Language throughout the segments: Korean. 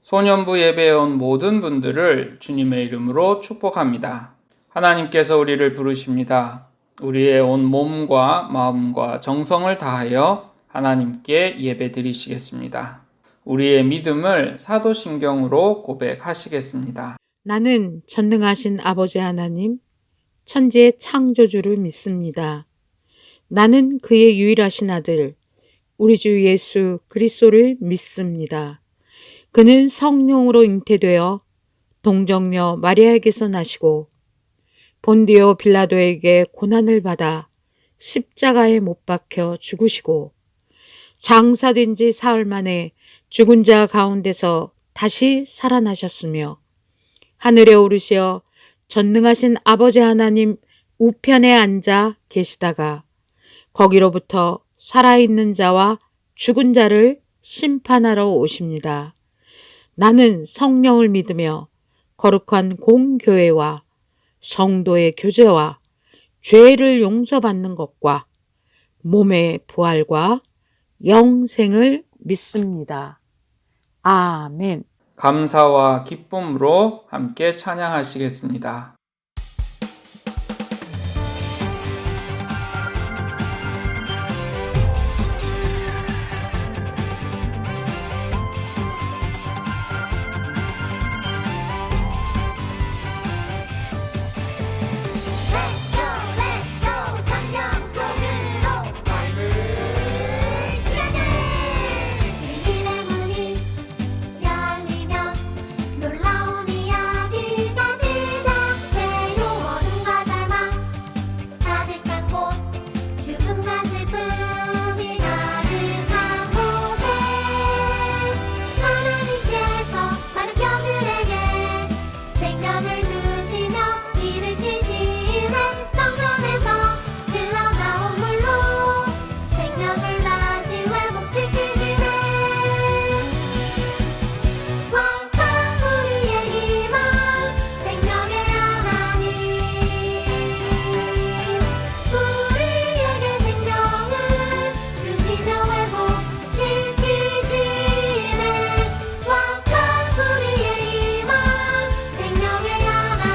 소년부 예배에 온 모든 분들을 주님의 이름으로 축복합니다. 하나님께서 우리를 부르십니다. 우리의 온 몸과 마음과 정성을 다하여 하나님께 예배 드리시겠습니다. 우리의 믿음을 사도신경으로 고백하시겠습니다. 나는 전능하신 아버지 하나님, 천지의 창조주를 믿습니다. 나는 그의 유일하신 아들, 우리 주 예수 그리스도를 믿습니다. 그는 성령으로 잉태되어 동정녀 마리아에게서 나시고 본디오 빌라도에게 고난을 받아 십자가에 못 박혀 죽으시고 장사된 지 사흘 만에 죽은 자 가운데서 다시 살아나셨으며 하늘에 오르시어 전능하신 아버지 하나님 우편에 앉아 계시다가 거기로부터 살아있는 자와 죽은 자를 심판하러 오십니다. 나는 성령을 믿으며 거룩한 공교회와 성도의 교제와 죄를 용서받는 것과 몸의 부활과 영생을 믿습니다. 아멘. 감사와 기쁨으로 함께 찬양하시겠습니다. 놀라운 이야기가 시작돼요. 어둠과 절망 가득한 곳, 죽음과 슬픔이 가득한 곳에 하나님께서 많은 뼈들에게 생명을 주시며 일으키시네. 성전에서 흘러나온 물로 생명을 다시 회복시키시네. 왕창 우리의 희망, 생명의 하나님, 우리에게 생명을 주시며 회복시키시네. 왕창 우리의 희망, 생명의 하나님.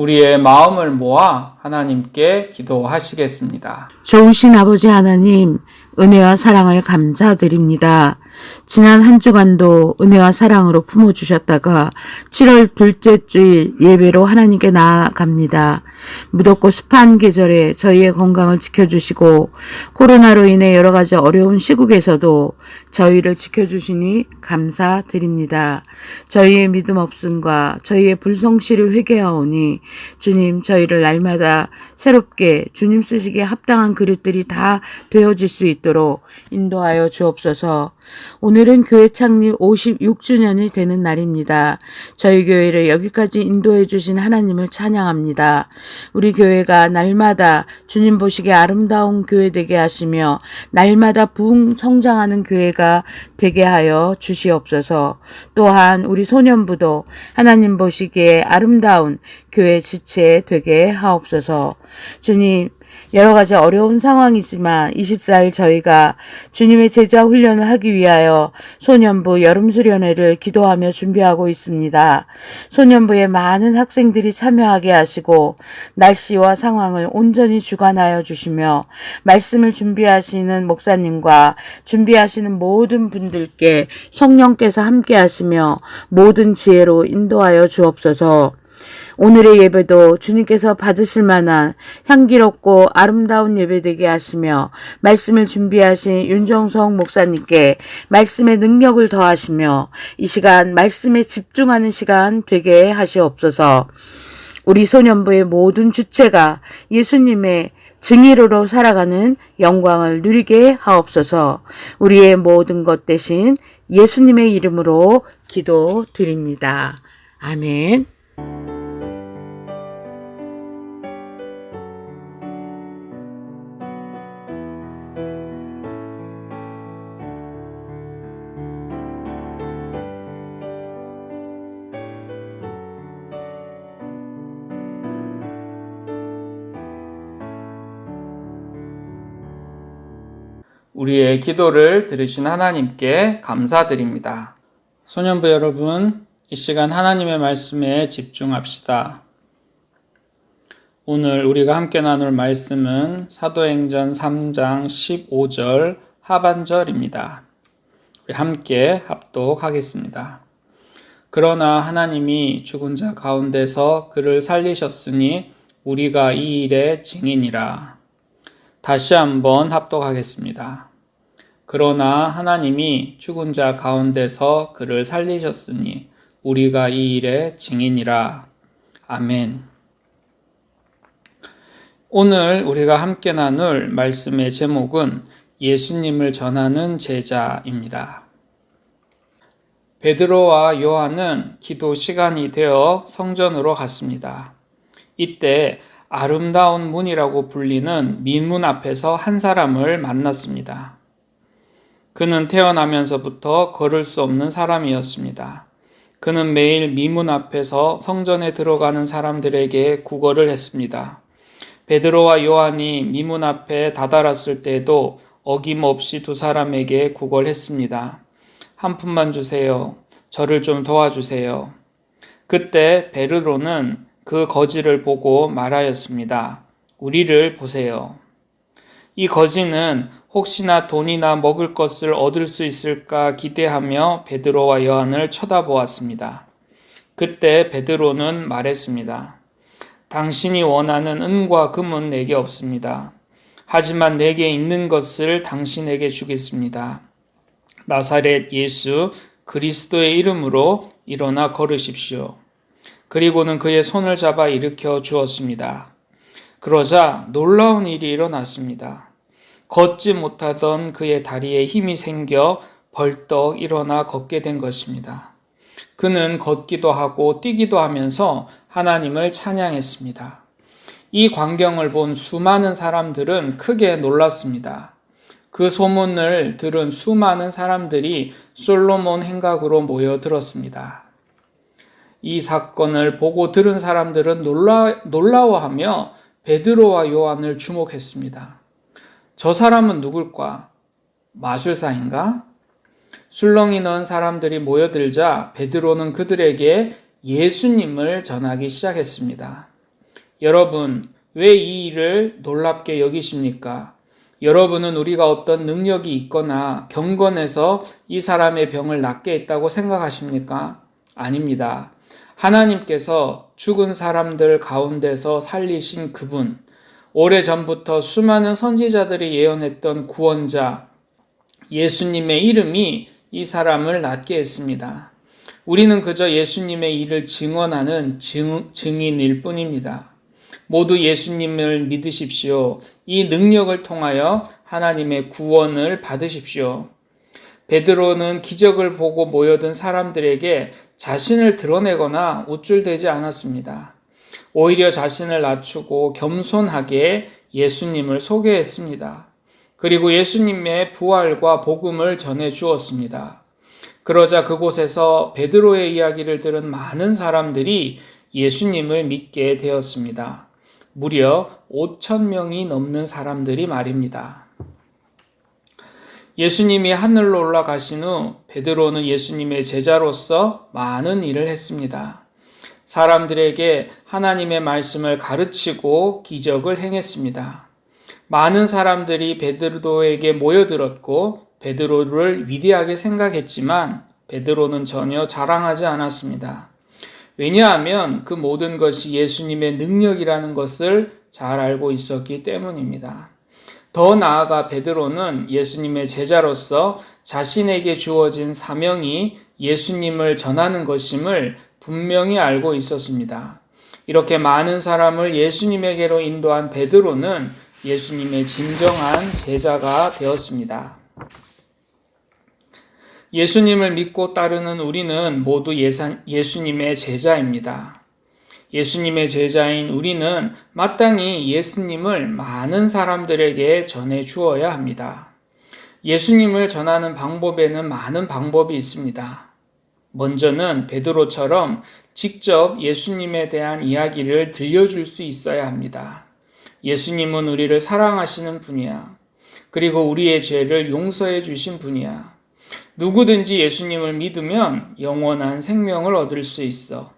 우리의 마음을 모아 하나님께 기도하시겠습니다. 좋으신 아버지 하나님, 은혜와 사랑을 감사드립니다. 지난 한 주간도 은혜와 사랑으로 품어주셨다가 7월 둘째 주일 예배로 하나님께 나아갑니다. 무덥고 습한 계절에 저희의 건강을 지켜주시고 코로나로 인해 여러 가지 어려운 시국에서도 저희를 지켜주시니 감사드립니다. 저희의 믿음 없음과 저희의 불성실을 회개하오니 주님, 저희를 날마다 새롭게 주님 쓰시기에 합당한 그릇들이 다 되어질 수 있도록 인도하여 주옵소서. 오늘은 교회 창립 56주년이 되는 날입니다. 저희 교회를 여기까지 인도해 주신 하나님을 찬양합니다. 우리 교회가 날마다 주님 보시기에 아름다운 교회 되게 하시며 날마다 부흥 성장하는 교회가 되게 하여 주시옵소서. 또한 우리 소년부도 하나님 보시기에 아름다운 교회 지체 되게 하옵소서. 주님, 여러 가지 어려운 상황이지만 24일 저희가 주님의 제자 훈련을 하기 위하여 소년부 여름수련회를 기도하며 준비하고 있습니다. 소년부에 많은 학생들이 참여하게 하시고 날씨와 상황을 온전히 주관하여 주시며 말씀을 준비하시는 목사님과 준비하시는 모든 분들께 성령께서 함께 하시며 모든 지혜로 인도하여 주옵소서. 오늘의 예배도 주님께서 받으실 만한 향기롭고 아름다운 예배 되게 하시며 말씀을 준비하신 윤정성 목사님께 말씀의 능력을 더하시며 이 시간 말씀에 집중하는 시간 되게 하시옵소서. 우리 소년부의 모든 주체가 예수님의 증인으로 살아가는 영광을 누리게 하옵소서. 우리의 모든 것 대신 예수님의 이름으로 기도드립니다. 아멘. 우리의 기도를 들으신 하나님께 감사드립니다. 소년부 여러분, 이 시간 하나님의 말씀에 집중합시다. 오늘 우리가 함께 나눌 말씀은 사도행전 3장 15절 하반절입니다. 우리 함께 합독하겠습니다. 그러나 하나님이 죽은 자 가운데서 그를 살리셨으니 우리가 이 일의 증인이라. 다시 한번 합독하겠습니다. 그러나 하나님이 죽은 자 가운데서 그를 살리셨으니 우리가 이 일의 증인이라. 아멘. 오늘 우리가 함께 나눌 말씀의 제목은 예수님을 전하는 제자입니다. 베드로와 요한은 기도 시간이 되어 성전으로 갔습니다. 이때 아름다운 문이라고 불리는 민문 앞에서 한 사람을 만났습니다. 그는 태어나면서부터 걸을 수 없는 사람이었습니다. 그는 매일 미문 앞에서 성전에 들어가는 사람들에게 구걸을 했습니다. 베드로와 요한이 미문 앞에 다다랐을 때에도 어김없이 두 사람에게 구걸했습니다. 한 푼만 주세요. 저를 좀 도와주세요. 그때 베드로는 그 거지를 보고 말하였습니다. 우리를 보세요. 이 거지는 혹시나 돈이나 먹을 것을 얻을 수 있을까 기대하며 베드로와 요한을 쳐다보았습니다. 그때 베드로는 말했습니다. 당신이 원하는 은과 금은 내게 없습니다. 하지만 내게 있는 것을 당신에게 주겠습니다. 나사렛 예수 그리스도의 이름으로 일어나 걸으십시오. 그리고는 그의 손을 잡아 일으켜 주었습니다. 그러자 놀라운 일이 일어났습니다. 걷지 못하던 그의 다리에 힘이 생겨 벌떡 일어나 걷게 된 것입니다. 그는 걷기도 하고 뛰기도 하면서 하나님을 찬양했습니다. 이 광경을 본 수많은 사람들은 크게 놀랐습니다. 그 소문을 들은 수많은 사람들이 솔로몬 행각으로 모여들었습니다. 이 사건을 보고 들은 사람들은 놀라워하며 베드로와 요한을 주목했습니다. 저 사람은 누굴까? 마술사인가? 술렁이 넣은 사람들이 모여들자 베드로는 그들에게 예수님을 전하기 시작했습니다. 여러분, 왜 이 일을 놀랍게 여기십니까? 여러분은 우리가 어떤 능력이 있거나 경건해서 이 사람의 병을 낫게 했다고 생각하십니까? 아닙니다. 하나님께서 죽은 사람들 가운데서 살리신 그분, 오래전부터 수많은 선지자들이 예언했던 구원자, 예수님의 이름이 이 사람을 낫게 했습니다. 우리는 그저 예수님의 일을 증언하는 증인일 뿐입니다. 모두 예수님을 믿으십시오. 이 능력을 통하여 하나님의 구원을 받으십시오. 베드로는 기적을 보고 모여든 사람들에게 자신을 드러내거나 우쭐대지 않았습니다. 오히려 자신을 낮추고 겸손하게 예수님을 소개했습니다. 그리고 예수님의 부활과 복음을 전해 주었습니다. 그러자 그곳에서 베드로의 이야기를 들은 많은 사람들이 예수님을 믿게 되었습니다. 무려 5,000명이 넘는 사람들이 말입니다. 예수님이 하늘로 올라가신 후 베드로는 예수님의 제자로서 많은 일을 했습니다. 사람들에게 하나님의 말씀을 가르치고 기적을 행했습니다. 많은 사람들이 베드로에게 모여들었고 베드로를 위대하게 생각했지만 베드로는 전혀 자랑하지 않았습니다. 왜냐하면 그 모든 것이 예수님의 능력이라는 것을 잘 알고 있었기 때문입니다. 더 나아가 베드로는 예수님의 제자로서 자신에게 주어진 사명이 예수님을 전하는 것임을 분명히 알고 있었습니다. 이렇게 많은 사람을 예수님에게로 인도한 베드로는 예수님의 진정한 제자가 되었습니다. 예수님을 믿고 따르는 우리는 모두 예수님의 제자입니다. 예수님의 제자인 우리는 마땅히 예수님을 많은 사람들에게 전해 주어야 합니다. 예수님을 전하는 방법에는 많은 방법이 있습니다. 먼저는 베드로처럼 직접 예수님에 대한 이야기를 들려줄 수 있어야 합니다. 예수님은 우리를 사랑하시는 분이야. 그리고 우리의 죄를 용서해 주신 분이야. 누구든지 예수님을 믿으면 영원한 생명을 얻을 수 있어.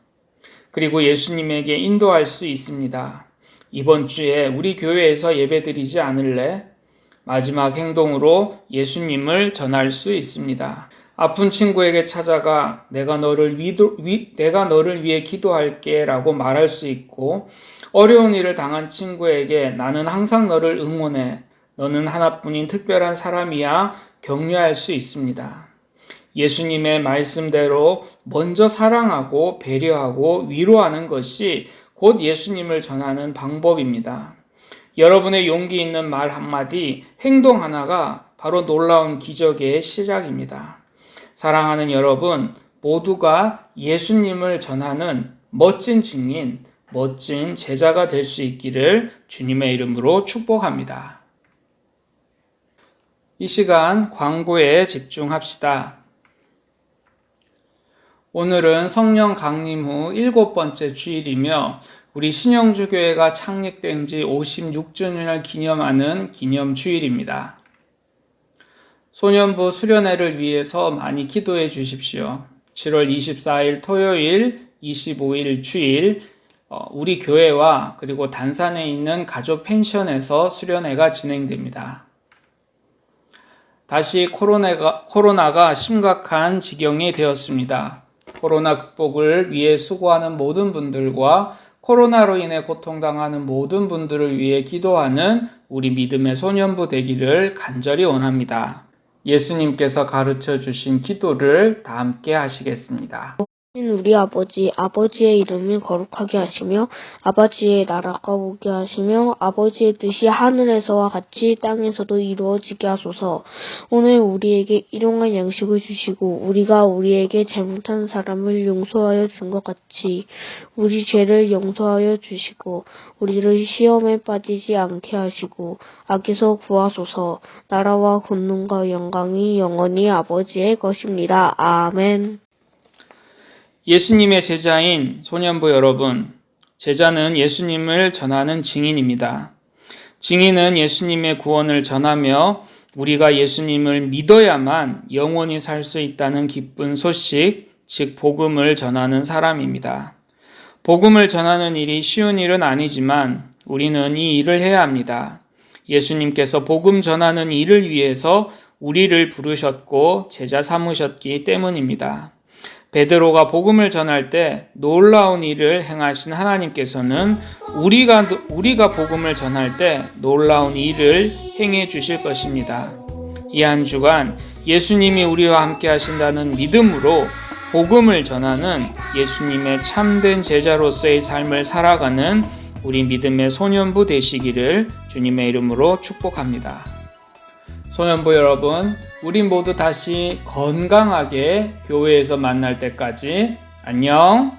그리고 예수님에게 인도할 수 있습니다. 이번 주에 우리 교회에서 예배드리지 않을래? 마지막 행동으로 예수님을 전할 수 있습니다. 아픈 친구에게 찾아가 내가 너를 위해 기도할게 라고 말할 수 있고, 어려운 일을 당한 친구에게 나는 항상 너를 응원해. 너는 하나뿐인 특별한 사람이야. 격려할 수 있습니다. 예수님의 말씀대로 먼저 사랑하고 배려하고 위로하는 것이 곧 예수님을 전하는 방법입니다. 여러분의 용기 있는 말 한마디, 행동 하나가 바로 놀라운 기적의 시작입니다. 사랑하는 여러분, 모두가 예수님을 전하는 멋진 증인, 멋진 제자가 될 수 있기를 주님의 이름으로 축복합니다. 이 시간 광고에 집중합시다. 오늘은 성령 강림 후 7번째 주일이며 우리 신영주교회가 창립된 지 56주년을 기념하는 기념 주일입니다. 소년부 수련회를 위해서 많이 기도해 주십시오. 7월 24일 토요일, 25일 주일 우리 교회와 그리고 단산에 있는 가족 펜션에서 수련회가 진행됩니다. 다시 코로나가 심각한 지경이 되었습니다. 코로나 극복을 위해 수고하는 모든 분들과 코로나로 인해 고통당하는 모든 분들을 위해 기도하는 우리 믿음의 소년부 되기를 간절히 원합니다. 예수님께서 가르쳐 주신 기도를 다 함께 하시겠습니다. 우리 아버지, 아버지의 이름을 거룩하게 하시며 아버지의 나라가 오게 하시며 아버지의 뜻이 하늘에서와 같이 땅에서도 이루어지게 하소서. 오늘 우리에게 일용할 양식을 주시고 우리가 우리에게 잘못한 사람을 용서하여 준 것 같이 우리 죄를 용서하여 주시고 우리를 시험에 빠지지 않게 하시고 악에서 구하소서. 나라와 권능과 영광이 영원히 아버지의 것입니다. 아멘. 예수님의 제자인 소년부 여러분, 제자는 예수님을 전하는 증인입니다. 증인은 예수님의 구원을 전하며 우리가 예수님을 믿어야만 영원히 살 수 있다는 기쁜 소식, 즉 복음을 전하는 사람입니다. 복음을 전하는 일이 쉬운 일은 아니지만 우리는 이 일을 해야 합니다. 예수님께서 복음 전하는 일을 위해서 우리를 부르셨고 제자 삼으셨기 때문입니다. 베드로가 복음을 전할 때 놀라운 일을 행하신 하나님께서는 우리가 복음을 전할 때 놀라운 일을 행해 주실 것입니다. 이 한 주간 예수님이 우리와 함께 하신다는 믿음으로 복음을 전하는 예수님의 참된 제자로서의 삶을 살아가는 우리 믿음의 소년부 되시기를 주님의 이름으로 축복합니다. 소년부 여러분, 우리 모두 다시 건강하게 교회에서 만날 때까지 안녕.